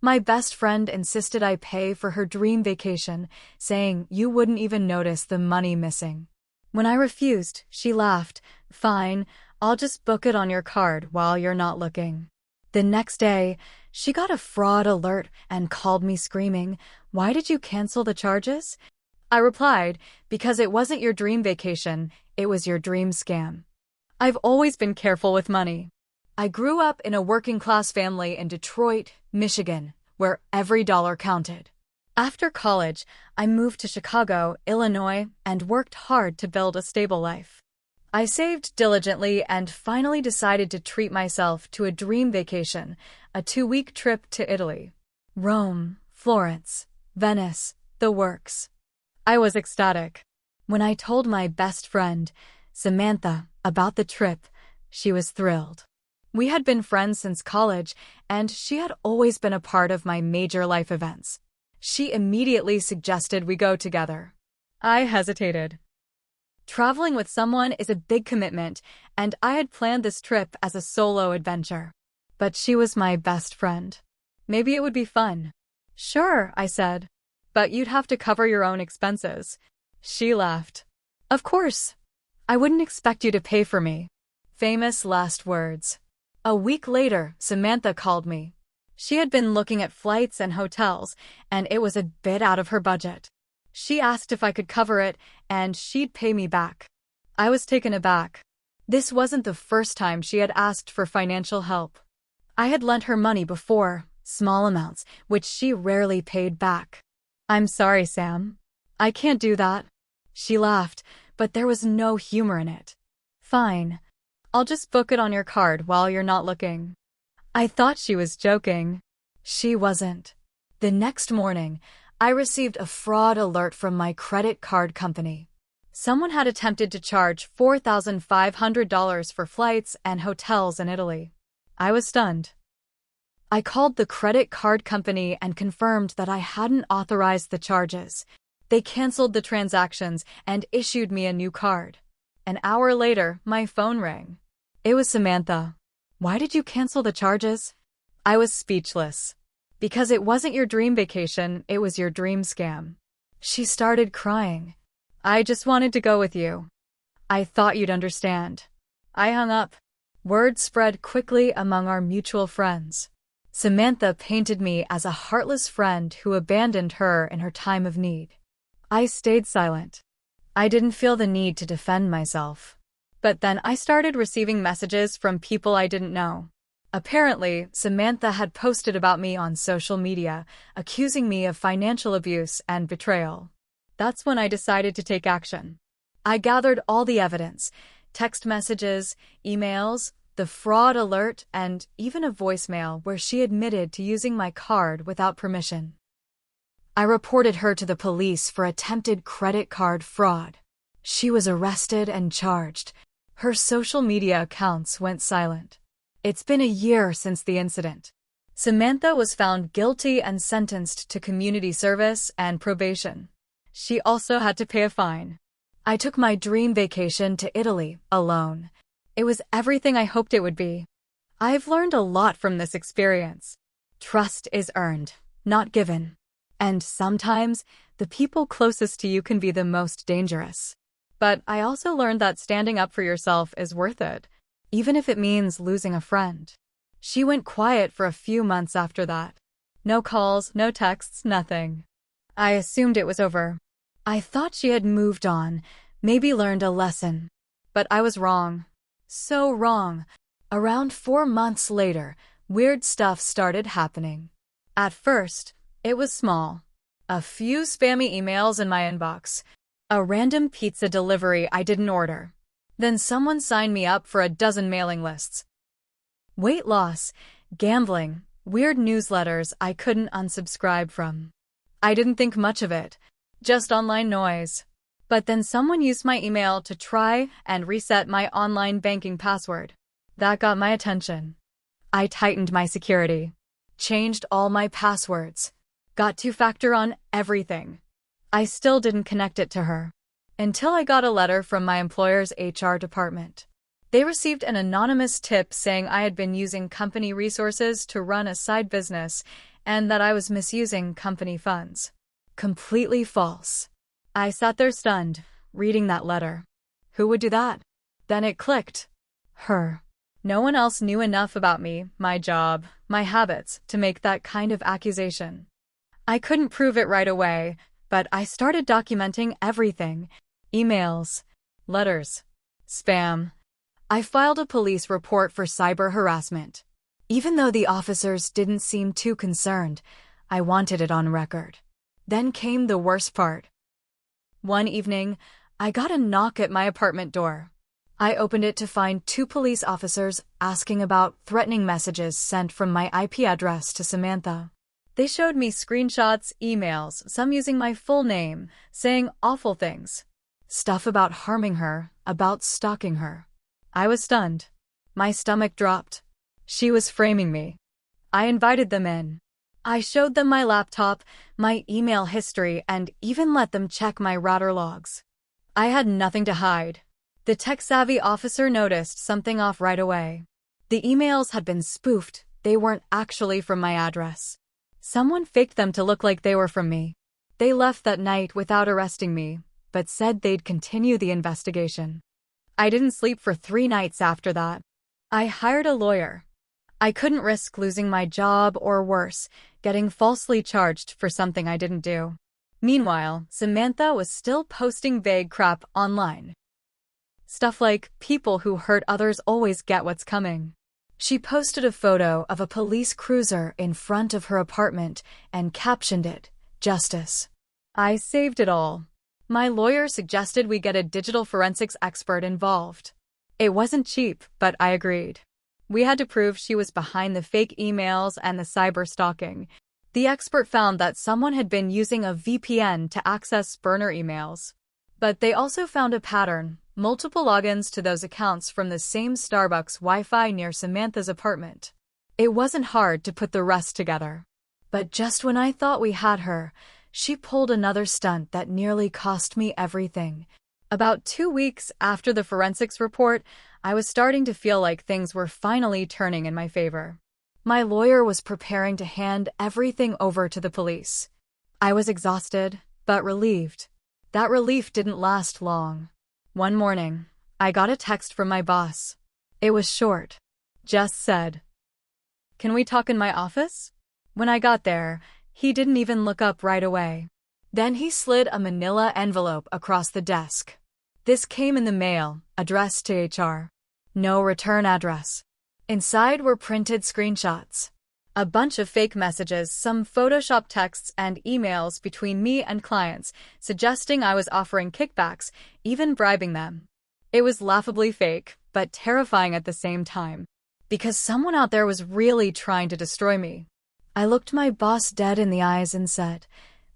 My best friend insisted I pay for her dream vacation, saying you wouldn't even notice the money missing. When I refused, she laughed. Fine, I'll just book it on your card while you're not looking. The next day, she got a fraud alert and called me screaming, "Why did you cancel the charges?" I replied, "Because it wasn't your dream vacation, it was your dream scam." I've always been careful with money. I grew up in a working-class family in Detroit, Michigan, where every dollar counted. After college, I moved to Chicago, Illinois, and worked hard to build a stable life. I saved diligently and finally decided to treat myself to a dream vacation, a 2-week trip to Italy. Rome, Florence, Venice, the works. I was ecstatic. When I told my best friend, Samantha, about the trip, she was thrilled. We had been friends since college, and she had always been a part of my major life events. She immediately suggested we go together. I hesitated. Traveling with someone is a big commitment, and I had planned this trip as a solo adventure. But she was my best friend. Maybe it would be fun. Sure, I said. But you'd have to cover your own expenses. She laughed. Of course. I wouldn't expect you to pay for me. Famous last words. A week later, Samantha called me. She had been looking at flights and hotels, and it was a bit out of her budget. She asked if I could cover it, and she'd pay me back. I was taken aback. This wasn't the first time she had asked for financial help. I had lent her money before, small amounts, which she rarely paid back. "I'm sorry, Sam. I can't do that." She laughed, but there was no humor in it. "Fine. I'll just book it on your card while you're not looking." I thought she was joking. She wasn't. The next morning, I received a fraud alert from my credit card company. Someone had attempted to charge $4,500 for flights and hotels in Italy. I was stunned. I called the credit card company and confirmed that I hadn't authorized the charges. They canceled the transactions and issued me a new card. An hour later, my phone rang. It was Samantha. "Why did you cancel the charges?" I was speechless. "Because it wasn't your dream vacation, it was your dream scam." She started crying. "I just wanted to go with you. I thought you'd understand." I hung up. Word spread quickly among our mutual friends. Samantha painted me as a heartless friend who abandoned her in her time of need. I stayed silent. I didn't feel the need to defend myself. But then I started receiving messages from people I didn't know. Apparently, Samantha had posted about me on social media, accusing me of financial abuse and betrayal. That's when I decided to take action. I gathered all the evidence: text messages, emails, the fraud alert, and even a voicemail where she admitted to using my card without permission. I reported her to the police for attempted credit card fraud. She was arrested and charged. Her social media accounts went silent. It's been a year since the incident. Samantha was found guilty and sentenced to community service and probation. She also had to pay a fine. I took my dream vacation to Italy alone. It was everything I hoped it would be. I've learned a lot from this experience. Trust is earned, not given. And sometimes, the people closest to you can be the most dangerous. But I also learned that standing up for yourself is worth it, even if it means losing a friend. She went quiet for a few months after that. No calls, no texts, nothing. I assumed it was over. I thought she had moved on, maybe learned a lesson. But I was wrong. So wrong. Around 4 months later, weird stuff started happening. At first, it was small. A few spammy emails in my inbox. A random pizza delivery I didn't order. Then someone signed me up for a dozen mailing lists. Weight loss, gambling, weird newsletters I couldn't unsubscribe from. I didn't think much of it. Just online noise. But then someone used my email to try and reset my online banking password. That got my attention. I tightened my security. Changed all my passwords. Got two-factor on everything. I still didn't connect it to her. Until I got a letter from my employer's HR department. They received an anonymous tip saying I had been using company resources to run a side business, and that I was misusing company funds. Completely false. I sat there stunned, reading that letter. Who would do that? Then it clicked. Her. No one else knew enough about me, my job, my habits, to make that kind of accusation. I couldn't prove it right away, but I started documenting everything. Emails, letters, spam. I filed a police report for cyber harassment. Even though the officers didn't seem too concerned, I wanted it on record. Then came the worst part. One evening, I got a knock at my apartment door. I opened it to find 2 police officers asking about threatening messages sent from my IP address to Samantha. They showed me screenshots, emails, some using my full name, saying awful things. Stuff about harming her, about stalking her. I was stunned. My stomach dropped. She was framing me. I invited them in. I showed them my laptop, my email history, and even let them check my router logs. I had nothing to hide. The tech-savvy officer noticed something off right away. The emails had been spoofed. They weren't actually from my address. Someone faked them to look like they were from me. They left that night without arresting me, but said they'd continue the investigation. I didn't sleep for 3 nights after that. I hired a lawyer. I couldn't risk losing my job or worse, getting falsely charged for something I didn't do. Meanwhile, Samantha was still posting vague crap online. Stuff like, people who hurt others always get what's coming. She posted a photo of a police cruiser in front of her apartment and captioned it, "Justice." I saved it all. My lawyer suggested we get a digital forensics expert involved. It wasn't cheap, but I agreed. We had to prove she was behind the fake emails and the cyber stalking. The expert found that someone had been using a VPN to access burner emails. But they also found a pattern, multiple logins to those accounts from the same Starbucks Wi-Fi near Samantha's apartment. It wasn't hard to put the rest together. But just when I thought we had her, she pulled another stunt that nearly cost me everything. About 2 weeks after the forensics report, I was starting to feel like things were finally turning in my favor. My lawyer was preparing to hand everything over to the police. I was exhausted, but relieved. That relief didn't last long. One morning, I got a text from my boss. It was short. Just said, "Can we talk in my office?" When I got there, he didn't even look up right away. Then he slid a manila envelope across the desk. This came in the mail, addressed to HR. No return address. Inside were printed screenshots. A bunch of fake messages, some Photoshop texts and emails between me and clients, suggesting I was offering kickbacks, even bribing them. It was laughably fake, but terrifying at the same time, because someone out there was really trying to destroy me. I looked my boss dead in the eyes and said,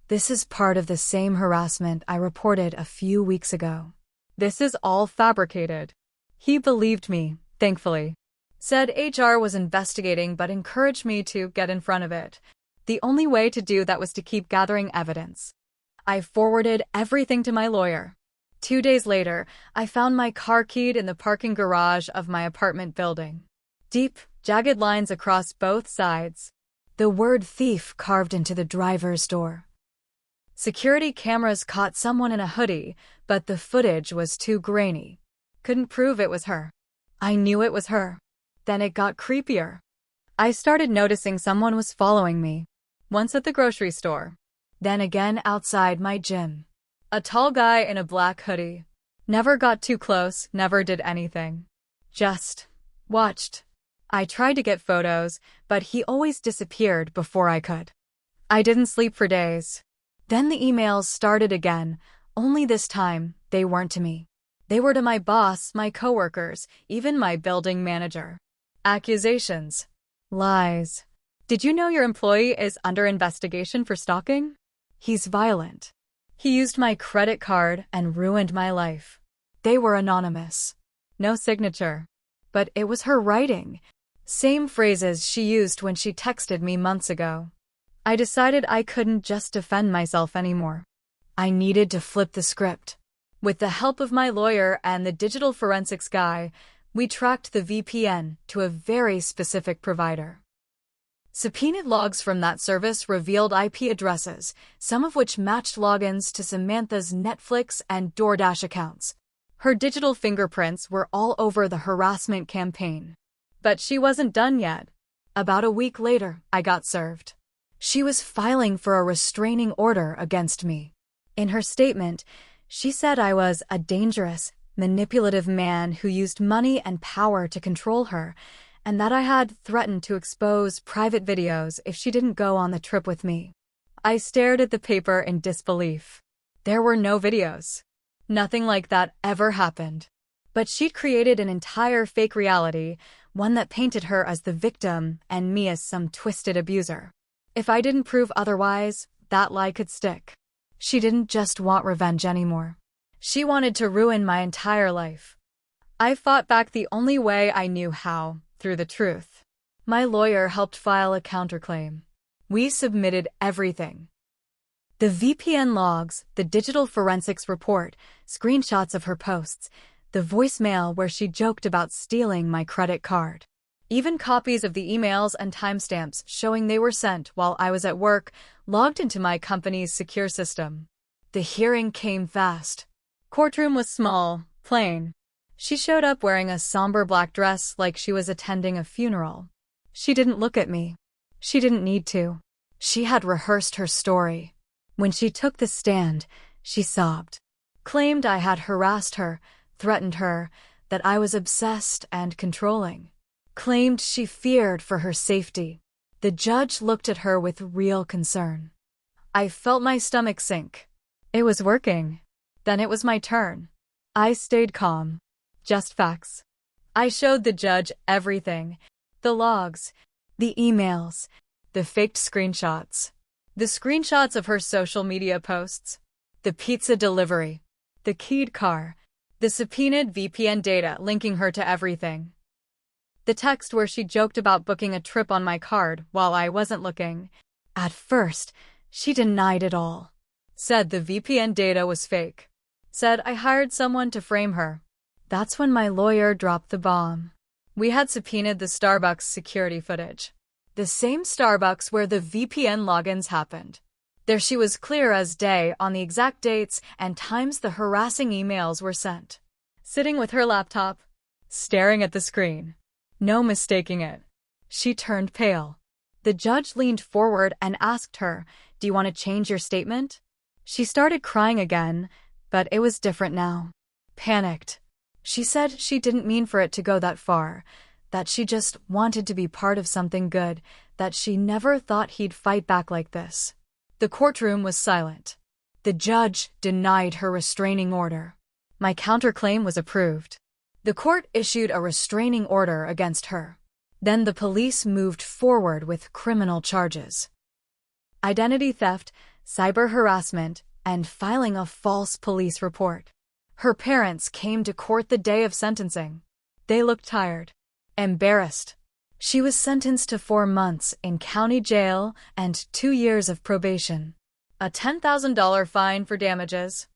"This is part of the same harassment I reported a few weeks ago. This is all fabricated." He believed me, thankfully. Said HR was investigating but encouraged me to get in front of it. The only way to do that was to keep gathering evidence. I forwarded everything to my lawyer. 2 days later, I found my car keyed in the parking garage of my apartment building. Deep, jagged lines across both sides. The word thief carved into the driver's door. Security cameras caught someone in a hoodie, but the footage was too grainy. Couldn't prove it was her. I knew it was her. Then it got creepier. I started noticing someone was following me. Once at the grocery store. Then again outside my gym. A tall guy in a black hoodie. Never got too close, never did anything. Just watched. I tried to get photos, but he always disappeared before I could. I didn't sleep for days. Then the emails started again, only this time, they weren't to me. They were to my boss, my coworkers, even my building manager. Accusations. Lies. "Did you know your employee is under investigation for stalking? He's violent. He used my credit card and ruined my life." They were anonymous. No signature. But it was her writing. Same phrases she used when she texted me months ago. I decided I couldn't just defend myself anymore. I needed to flip the script. With the help of my lawyer and the digital forensics guy, we tracked the VPN to a very specific provider. Subpoenaed logs from that service revealed IP addresses, some of which matched logins to Samantha's Netflix and DoorDash accounts. Her digital fingerprints were all over the harassment campaign. But she wasn't done yet. About a week later, I got served. She was filing for a restraining order against me. In her statement, she said I was a dangerous, manipulative man who used money and power to control her, and that I had threatened to expose private videos if she didn't go on the trip with me. I stared at the paper in disbelief. There were no videos. Nothing like that ever happened. But she'd created an entire fake reality, one that painted her as the victim and me as some twisted abuser. If I didn't prove otherwise, that lie could stick. She didn't just want revenge anymore. She wanted to ruin my entire life. I fought back the only way I knew how, through the truth. My lawyer helped file a counterclaim. We submitted everything. The VPN logs, the digital forensics report, screenshots of her posts, the voicemail where she joked about stealing my credit card. Even copies of the emails and timestamps showing they were sent while I was at work logged into my company's secure system. The hearing came fast. Courtroom was small, plain. She showed up wearing a somber black dress like she was attending a funeral. She didn't look at me. She didn't need to. She had rehearsed her story. When she took the stand, she sobbed. Claimed I had harassed her, threatened her, that I was obsessed and controlling. Claimed she feared for her safety. The judge looked at her with real concern. I felt my stomach sink. It was working. Then it was my turn. I stayed calm. Just facts. I showed the judge everything. The logs, the emails, the faked screenshots, the screenshots of her social media posts, the pizza delivery, the keyed car, the subpoenaed VPN data linking her to everything. The text where she joked about booking a trip on my card while I wasn't looking. At first, she denied it all. Said the VPN data was fake. Said I hired someone to frame her. That's when my lawyer dropped the bomb. We had subpoenaed the Starbucks security footage. The same Starbucks where the VPN logins happened. There she was clear as day on the exact dates and times the harassing emails were sent. Sitting with her laptop, staring at the screen. No mistaking it. She turned pale. The judge leaned forward and asked her, "Do you want to change your statement?" She started crying again, but it was different now. Panicked. She said she didn't mean for it to go that far, that she just wanted to be part of something good, that she never thought he'd fight back like this. The courtroom was silent. The judge denied her restraining order. My counterclaim was approved. The court issued a restraining order against her. Then the police moved forward with criminal charges. Identity theft, cyber harassment, and filing a false police report. Her parents came to court the day of sentencing. They looked tired, embarrassed. She was sentenced to 4 months in county jail and 2 years of probation. A $10,000 fine for damages.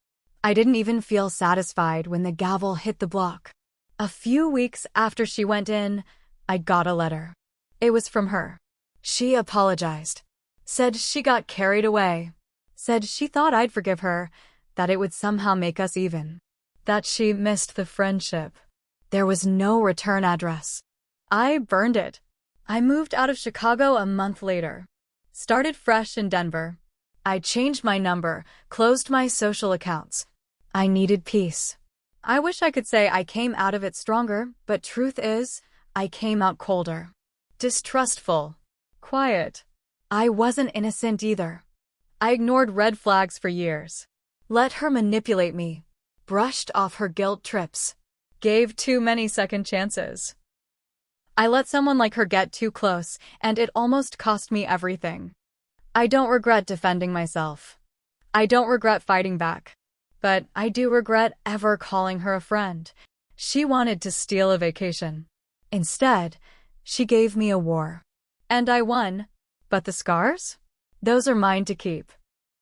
I didn't even feel satisfied when the gavel hit the block. A few weeks after she went in, I got a letter. It was from her. She apologized. Said she got carried away. Said she thought I'd forgive her, that it would somehow make us even. That she missed the friendship. There was no return address. I burned it. I moved out of Chicago a month later. Started fresh in Denver. I changed my number, closed my social accounts. I needed peace. I wish I could say I came out of it stronger, but truth is, I came out colder. Distrustful. Quiet. I wasn't innocent either. I ignored red flags for years. Let her manipulate me. Brushed off her guilt trips. Gave too many second chances. I let someone like her get too close, and it almost cost me everything. I don't regret defending myself. I don't regret fighting back. But I do regret ever calling her a friend. She wanted to steal a vacation. Instead, she gave me a war. And I won. But the scars? Those are mine to keep.